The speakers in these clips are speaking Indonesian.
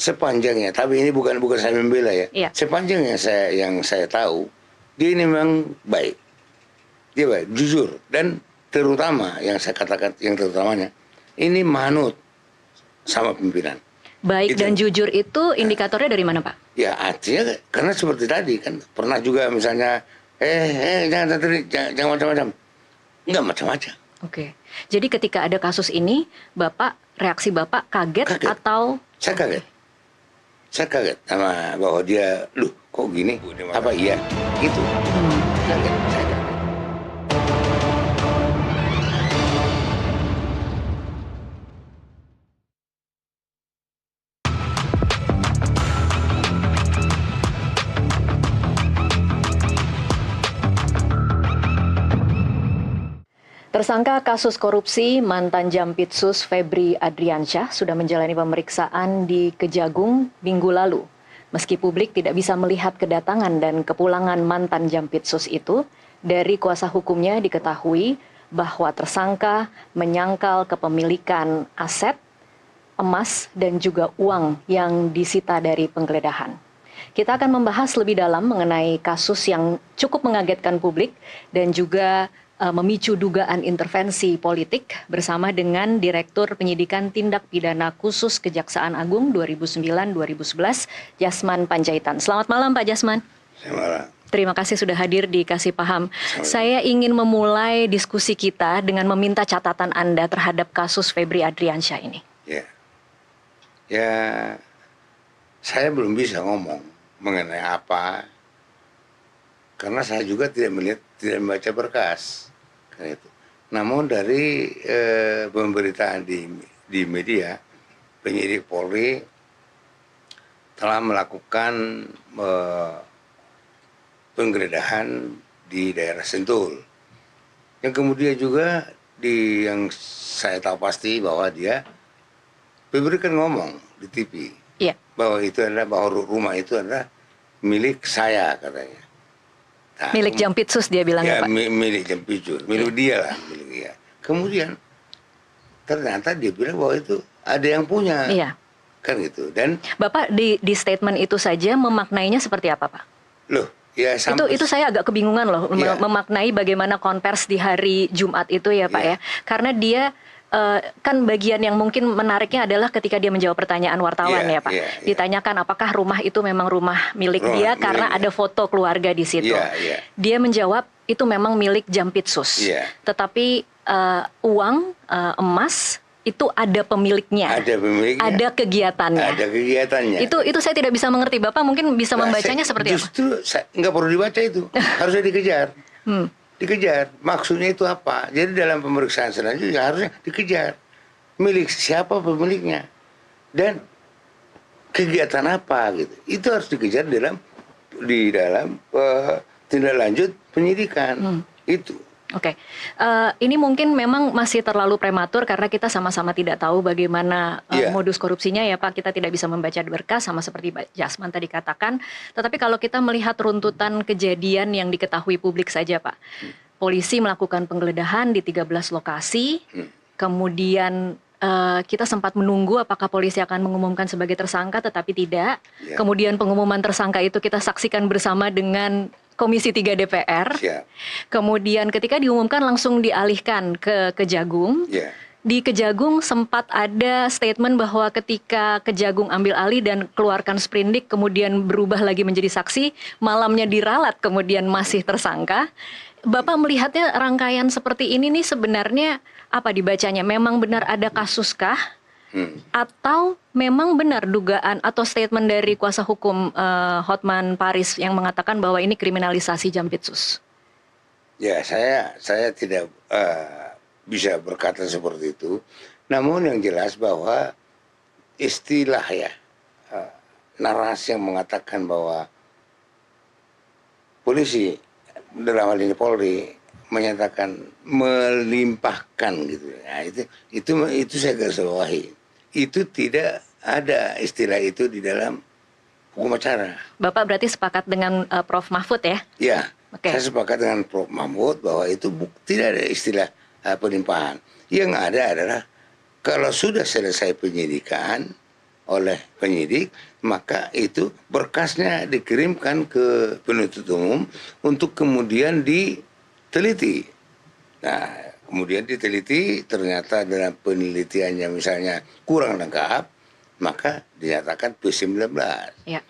sepanjangnya, tapi ini bukan saya membela ya. Iya. Sepanjang yang saya tahu, dia ini memang baik. Dia baik, jujur, dan terutama yang saya katakan yang terutamanya ini manut sama pimpinan. Baik Itu. dan jujur itu indikatornya dari mana, Pak? Ya artinya karena seperti tadi kan pernah juga misalnya jangan macam-macam. Enggak macam-macam. Oke. Jadi ketika ada kasus ini, reaksi Bapak kaget. Atau Saya kaget. Saya kaget sama bahwa dia, loh kok gini? Apa iya? Gitu. Kaget. Saya kaget. Tersangka kasus korupsi mantan Jampitsus Febri Adriansyah sudah menjalani pemeriksaan di Kejagung minggu lalu. Meski publik tidak bisa melihat kedatangan dan kepulangan mantan Jampitsus itu, dari kuasa hukumnya diketahui bahwa tersangka menyangkal kepemilikan aset, emas, dan juga uang yang disita dari penggeledahan. Kita akan membahas lebih dalam mengenai kasus yang cukup mengagetkan publik dan juga memicu dugaan intervensi politik bersama dengan Direktur Penyidikan Tindak Pidana Khusus Kejaksaan Agung 2009-2011, Jasman Panjaitan. Selamat malam Pak Jasman. Selamat malam. Terima kasih sudah hadir di Kasih Paham. Saya ingin memulai diskusi kita dengan meminta catatan Anda terhadap kasus Febri Adriansyah ini. Ya, saya belum bisa ngomong mengenai apa, karena saya juga tidak membaca berkas. Itu. Namun dari pemberitaan di media, penyidik Polri telah melakukan penggeledahan di daerah Sentul. Yang kemudian juga yang saya tahu pasti bahwa Febri kan ngomong di TV bahwa rumah itu adalah milik saya katanya. Nah, milik Jampitsus dia bilang ya Pak? Milik Jampitsus, milik dia lah, milik dia. Kemudian ternyata dia bilang bahwa itu ada yang punya, kan gitu. Dan Bapak di statement itu saja memaknainya seperti apa Pak? Loh, ya itu saya agak kebingungan loh, memaknai bagaimana konvers di hari Jumat itu ya Pak ya, karena dia kan bagian yang mungkin menariknya adalah ketika dia menjawab pertanyaan wartawan ya Pak. Ditanyakan apakah rumah itu memang rumah milik dia karena ada foto keluarga di situ. Dia menjawab itu memang milik Jampitsus. Tetapi uang, emas itu ada pemiliknya. Ada kegiatannya. Itu saya tidak bisa mengerti. Bapak mungkin bisa membacanya seperti apa? Justru nggak perlu dibaca itu. Harusnya dikejar. Dikejar, maksudnya itu apa? Jadi dalam pemeriksaan selanjutnya harusnya dikejar milik siapa pemiliknya dan kegiatan apa gitu. Itu harus dikejar di dalam tindak lanjut penyidikan itu. Oke. Ini mungkin memang masih terlalu prematur karena kita sama-sama tidak tahu bagaimana modus korupsinya ya Pak. Kita tidak bisa membaca berkas sama seperti Pak Jasman tadi katakan. Tetapi kalau kita melihat runtutan kejadian yang diketahui publik saja Pak. Polisi melakukan penggeledahan di 13 lokasi. Kemudian kita sempat menunggu apakah polisi akan mengumumkan sebagai tersangka tetapi tidak. Kemudian pengumuman tersangka itu kita saksikan bersama dengan Komisi 3 DPR. Kemudian ketika diumumkan langsung dialihkan ke Kejagung. Di Kejagung sempat ada statement bahwa ketika Kejagung ambil alih dan keluarkan sprindik kemudian berubah lagi menjadi saksi, malamnya diralat kemudian masih tersangka. Bapak melihatnya rangkaian seperti ini nih sebenarnya apa dibacanya? Memang benar ada kasuskah? Atau memang benar dugaan atau statement dari kuasa hukum Hotman Paris yang mengatakan bahwa ini kriminalisasi Jampitsus? Ya, saya tidak bisa berkata seperti itu. Namun yang jelas bahwa istilah narasi yang mengatakan bahwa polisi dalam hal ini Polri menyatakan melimpahkan gitu. Nah, itu saya garis bawahi. Itu tidak ada istilah itu di dalam hukum acara. Bapak berarti sepakat dengan Prof Mahfud ya? Ya, saya sepakat dengan Prof Mahfud bahwa itu tidak ada istilah pelimpahan. Yang ada adalah kalau sudah selesai penyidikan, oleh penyidik, maka itu berkasnya dikirimkan ke penuntut umum untuk kemudian diteliti. Nah, kemudian diteliti, ternyata dalam penelitiannya misalnya kurang lengkap, maka dinyatakan P19. Ya.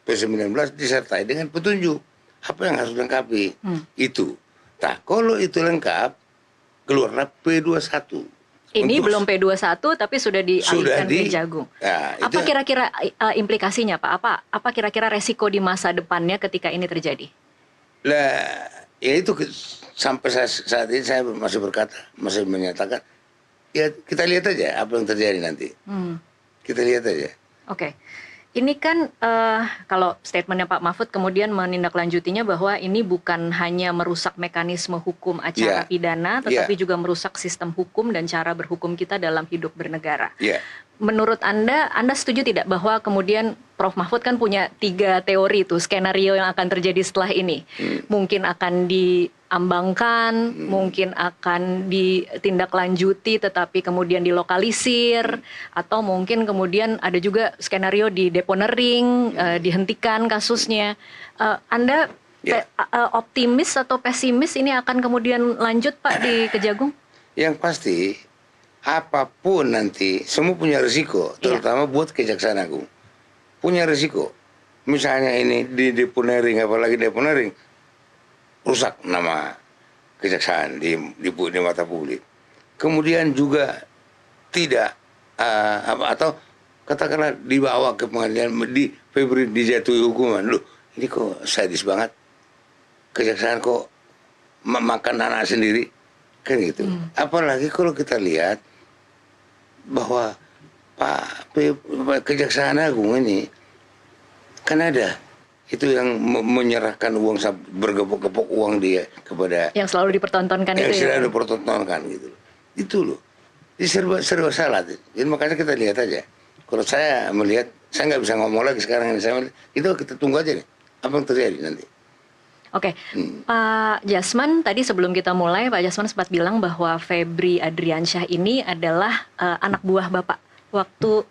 P19 disertai dengan petunjuk apa yang harus dilengkapi. Itu. Nah, kalau itu lengkap, keluarlah P21. Ini belum P21 tapi sudah dialihkan ke Jagung. Nah, apa kira-kira implikasinya Pak? Apa kira-kira resiko di masa depannya ketika ini terjadi? Lah, ya itu sampai saat ini saya masih berkata, masih menyatakan, ya kita lihat aja apa yang terjadi nanti. Kita lihat aja. Oke. Ini kan kalau statementnya Pak Mahfud kemudian menindaklanjutinya bahwa ini bukan hanya merusak mekanisme hukum acara pidana, tetapi juga merusak sistem hukum dan cara berhukum kita dalam hidup bernegara. Menurut Anda setuju tidak bahwa kemudian Prof. Mahfud kan punya 3 teori itu, skenario yang akan terjadi setelah ini. Mungkin akan diambangkan, mungkin akan ditindaklanjuti tetapi kemudian dilokalisir, atau mungkin kemudian ada juga skenario di deponering, dihentikan kasusnya. Anda optimis atau pesimis ini akan kemudian lanjut Pak di Kejagung? Yang pasti apapun nanti semua punya risiko, terutama buat Kejaksaan Agung. Punya risiko. Misalnya ini di deponering, apalagi deponering, rusak nama kejaksaan di mata publik. Kemudian juga tidak atau katakanlah dibawa ke pengadilan, di Febri dijatuhi hukuman. Loh, ini kok sadis banget. Kejaksaan kok makan anak sendiri, kan gitu. Apalagi kalau kita lihat bahwa Kejaksaan Agung ini kan ada itu yang menyerahkan uang, bergepok-gepok uang dia kepada yang selalu dipertontonkan yang itu selalu dipertontonkan gitu. Itu loh. Ini serba salah. Jadi makanya kita lihat aja. Kalau saya melihat, saya nggak bisa ngomong lagi sekarang ini. Saya melihat, itu kita tunggu aja nih apa yang terjadi nanti. Oke, Pak Jasman, tadi sebelum kita mulai, Pak Jasman sempat bilang bahwa Febri Adriansyah ini adalah anak buah Bapak waktu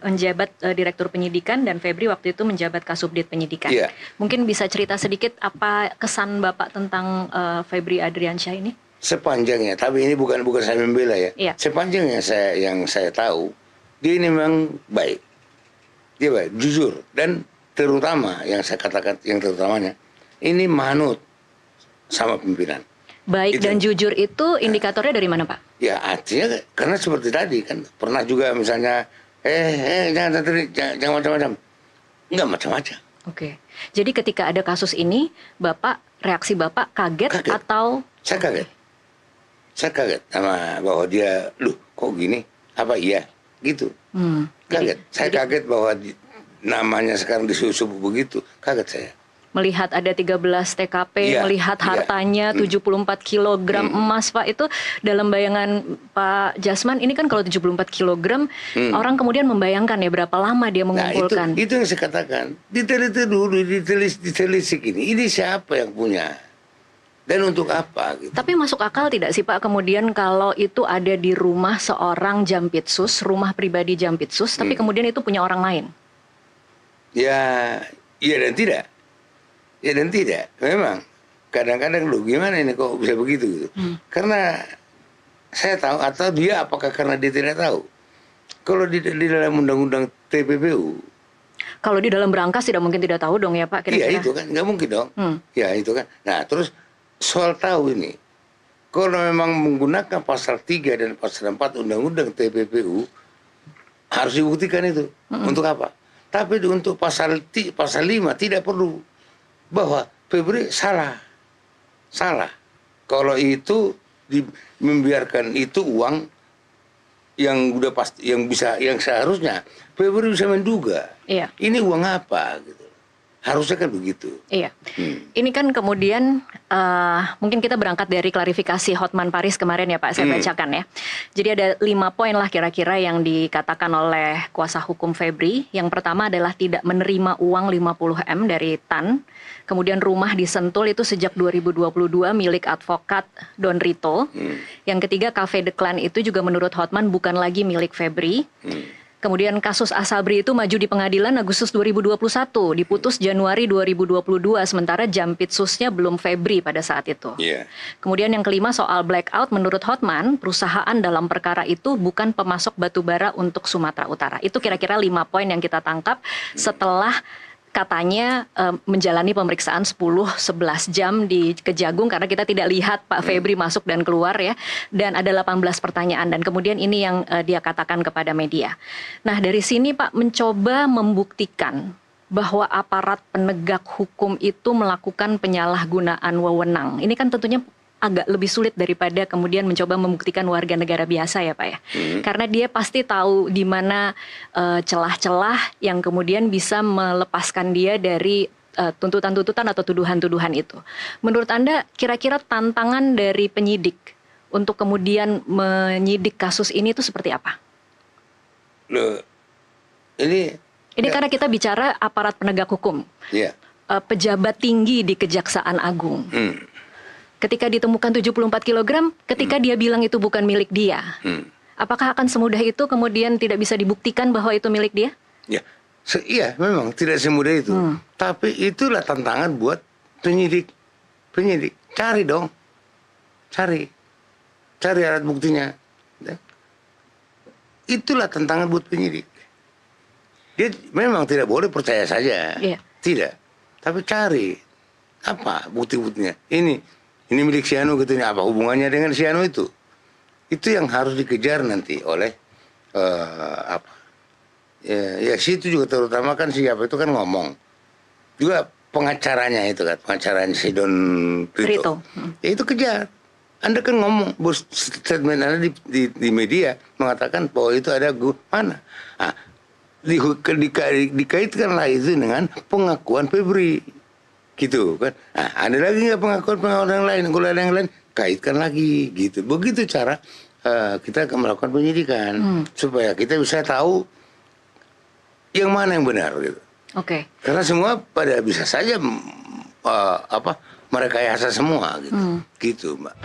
menjabat Direktur Penyidikan, dan Febri waktu itu menjabat Kasubdit Penyidikan. Mungkin bisa cerita sedikit apa kesan Bapak tentang Febri Adriansyah ini? Sepanjangnya, tapi ini bukan saya membela ya. Sepanjangnya yang saya tahu, dia ini memang baik. Dia baik, jujur, dan terutama yang saya katakan, yang terutamanya, ini manut sama pimpinan. Baik itu. Dan jujur itu indikatornya dari mana Pak? Ya artinya karena seperti tadi kan pernah juga misalnya jangan macam-macam. Enggak macam-macam. Oke. Jadi ketika ada kasus ini, reaksi Bapak kaget. Atau? Saya kaget. Saya kaget sama bahwa dia, loh kok gini? Apa iya? Gitu. Kaget. Saya kaget bahwa namanya sekarang disusup begitu. Kaget saya. Melihat ada 13 TKP, melihat hartanya 74 kg emas Pak, itu dalam bayangan Pak Jasman ini kan kalau 74 kg orang kemudian membayangkan ya berapa lama dia mengumpulkan. Nah, itu yang saya katakan, diteliti dulu, ditelisik ini siapa yang punya dan untuk apa gitu. Tapi masuk akal tidak sih Pak kemudian kalau itu ada di rumah seorang Jampitsus, rumah pribadi Jampitsus, tapi kemudian itu punya orang lain? Ya, iya dan tidak. Ya dan tidak, memang kadang-kadang lu gimana ini kok bisa begitu gitu. Karena saya tahu, atau dia apakah karena dia tidak tahu. Kalau di dalam undang-undang TPPU, kalau di dalam berangkas tidak mungkin tidak tahu dong ya Pak kira-kira. Iya itu kan, nggak mungkin dong. Ya itu kan. Nah terus soal tahu ini, kalau memang menggunakan pasal 3 dan pasal 4 undang-undang TPPU harus dibuktikan itu. Untuk apa? Tapi untuk pasal 5 tidak perlu. Bahwa Febri salah. Kalau itu membiarkan itu uang yang udah pasti, yang seharusnya Febri bisa menduga. Ini uang apa gitu. Harusnya kan begitu. Iya. Ini kan kemudian mungkin kita berangkat dari klarifikasi Hotman Paris kemarin ya Pak, saya bacakan ya. Jadi ada 5 poin lah kira-kira yang dikatakan oleh kuasa hukum Febri. Yang pertama adalah tidak menerima uang 50 M dari TAN. Kemudian rumah di Sentul itu sejak 2022 milik advokat Don Rito. Yang ketiga, Cafe The Clan itu juga menurut Hotman bukan lagi milik Febri. Kemudian kasus Asabri itu maju di pengadilan Agustus 2021, diputus Januari 2022, sementara Jampitsusnya belum Febri pada saat itu. Iya. Kemudian yang kelima soal blackout, menurut Hotman, perusahaan dalam perkara itu bukan pemasok batubara untuk Sumatera Utara. Itu kira-kira 5 poin yang kita tangkap setelah katanya menjalani pemeriksaan 10-11 jam di Kejagung karena kita tidak lihat Pak Febri masuk dan keluar ya, dan ada 18 pertanyaan, dan kemudian ini yang dia katakan kepada media. Nah, dari sini Pak mencoba membuktikan bahwa aparat penegak hukum itu melakukan penyalahgunaan wewenang. Ini kan tentunya agak lebih sulit daripada kemudian mencoba membuktikan warga negara biasa ya Pak ya. Karena dia pasti tahu di mana celah-celah yang kemudian bisa melepaskan dia dari tuntutan-tuntutan atau tuduhan-tuduhan itu. Menurut Anda kira-kira tantangan dari penyidik untuk kemudian menyidik kasus ini itu seperti apa? Loh, ini karena kita bicara aparat penegak hukum. Iya. Pejabat tinggi di Kejaksaan Agung. Ketika ditemukan 74 kg, ketika dia bilang itu bukan milik dia, apakah akan semudah itu kemudian tidak bisa dibuktikan bahwa itu milik dia? Ya, iya memang tidak semudah itu. Tapi itulah tantangan buat penyidik. Cari dong, cari alat buktinya. Itulah tantangan buat penyidik. Dia memang tidak boleh percaya saja, tidak. Tapi cari apa bukti-buktinya. Ini milik si Anu gitu, apa hubungannya dengan si Anu itu? Itu yang harus dikejar nanti oleh ya situ juga terutama kan siapa itu kan ngomong. Juga pengacaranya itu kan, pengacaranya si Don Prito. Ya itu kejar. Anda kan ngomong, bos statement Anda di media mengatakan bahwa itu ada mana? Nah, dikaitkanlah itu dengan pengakuan Febri. Gitu kan. Nah, ada lagi nggak pengakuan yang lain? Kalau ada yang lain, kaitkan lagi gitu. Begitu cara kita akan melakukan penyidikan supaya kita bisa tahu yang mana yang benar gitu. Oke. Karena semua pada bisa saja merekayasa semua gitu. Gitu, Mbak.